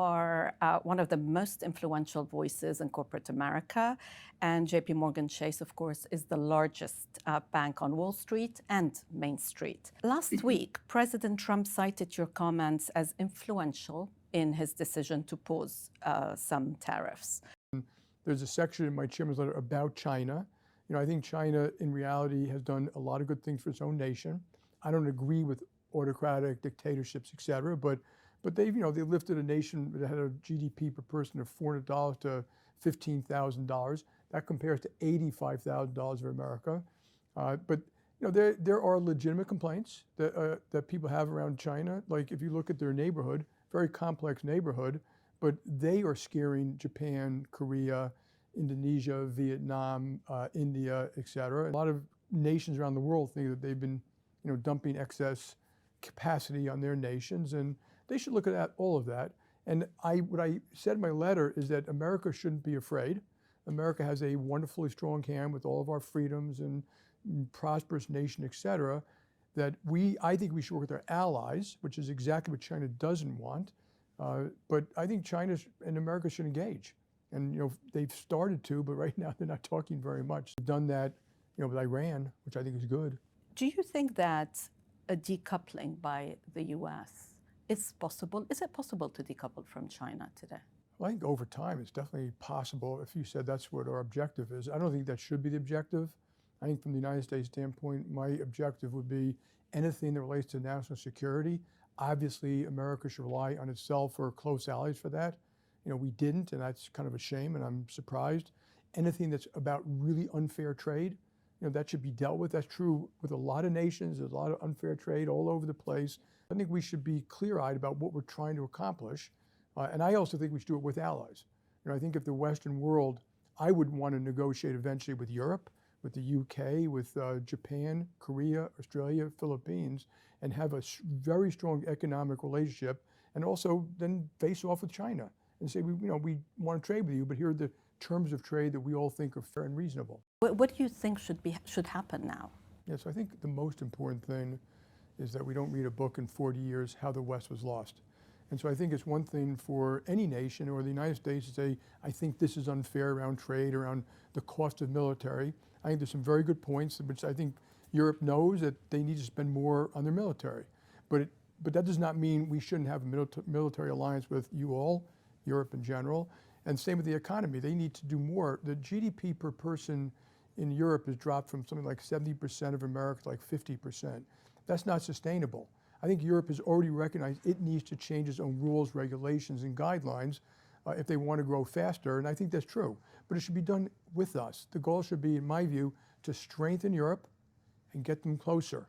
are one of the most influential voices in corporate America, and JP Morgan Chase, of course, is the largest bank on Wall Street and Main Street. Last week, President Trump cited your comments as influential in his decision to pause some tariffs. There's a section in my chairman's letter about China. I think China, in reality, has done a lot of good things for its own nation. I don't agree with autocratic dictatorships, et cetera, but they've lifted a nation that had a GDP per person of $400 to $15,000. That compares to $85,000 for America. But there are legitimate complaints that people have around China. Like if you look at their neighborhood, very complex neighborhood, but they are scaring Japan, Korea, Indonesia, Vietnam, India, et cetera. A lot of nations around the world think that they've been dumping excess capacity on their nations, and they should look at all of that. And what I said in my letter is that America shouldn't be afraid. America has a wonderfully strong hand with all of our freedoms and prosperous nation, et cetera, that I think we should work with our allies, which is exactly what China doesn't want. But I think China and America should engage. And they've started to, but right now they're not talking very much. They've done that with Iran, which I think is good. Do you think that a decoupling by the US is possible? Is it possible to decouple from China today? Well, I think over time it's definitely possible if you said that's what our objective is. I don't think that should be the objective. I think from the United States standpoint, my objective would be anything that relates to national security. Obviously, America should rely on itself for close allies for that. We didn't, and that's kind of a shame, and I'm surprised. Anything that's about really unfair trade, that should be dealt with. That's true with a lot of nations. There's a lot of unfair trade all over the place. I think we should be clear-eyed about what we're trying to accomplish. And I also think we should do it with allies. I think if the Western world, I would want to negotiate eventually with Europe, with the UK, with Japan, Korea, Australia, Philippines, and have a very strong economic relationship, and also then face off with China and say, we want to trade with you, but here are the terms of trade that we all think are fair and reasonable. What do you think should happen now? Yes, I think the most important thing is that we don't read a book in 40 years, How the West Was Lost. And so I think it's one thing for any nation or the United States to say, I think this is unfair around trade, around the cost of military. I think there's some very good points, which I think Europe knows that they need to spend more on their military. But that does not mean we shouldn't have a military alliance with you all, Europe in general. And same with the economy. They need to do more. The GDP per person in Europe has dropped from something like 70% of America to like 50%. That's not sustainable. I think Europe has already recognized it needs to change its own rules, regulations, and guidelines if they want to grow faster, and I think that's true. But it should be done with us. The goal should be, in my view, to strengthen Europe and get them closer,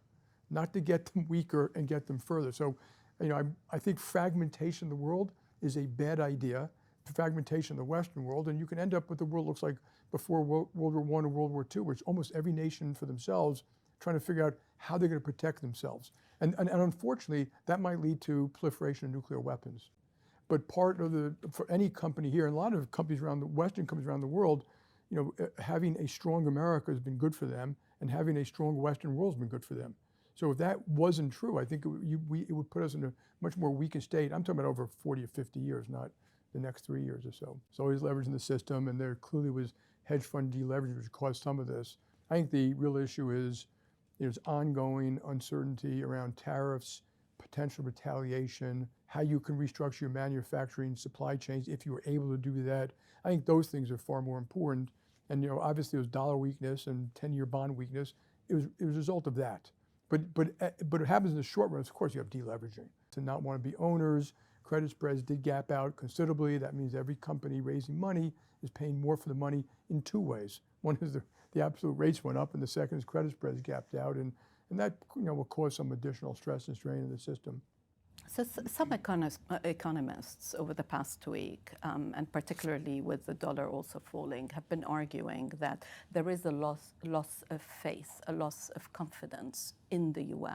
not to get them weaker and get them further. So, I think fragmentation of the world is a bad idea, fragmentation of the Western world, and you can end up with the world looks like before World War I and World War II, where it's almost every nation for themselves trying to figure out how they're going to protect themselves. And unfortunately, that might lead to proliferation of nuclear weapons. But part of for any company here, and a lot of companies Western companies around the world, having a strong America has been good for them, and having a strong Western world has been good for them. So if that wasn't true, I think it would put us in a much more weakened state. I'm talking about over 40 or 50 years, not the next 3 years or so. It's always leveraging the system, and there clearly was hedge fund deleveraging, which caused some of this. I think the real issue is there's ongoing uncertainty around tariffs, potential retaliation, how you can restructure your manufacturing supply chains if you were able to do that. I think those things are far more important. And obviously, there was dollar weakness and 10-year bond weakness. It was a result of that. But it happens in the short run. Of course, you have deleveraging. To not want to be owners, credit spreads did gap out considerably. That means every company raising money is paying more for the money in two ways. One is the absolute rates went up, and the second is credit spreads gapped out, and that will cause some additional stress and strain in the system. So some economists over the past week, and particularly with the dollar also falling, have been arguing that there is a loss of faith, a loss of confidence in the US.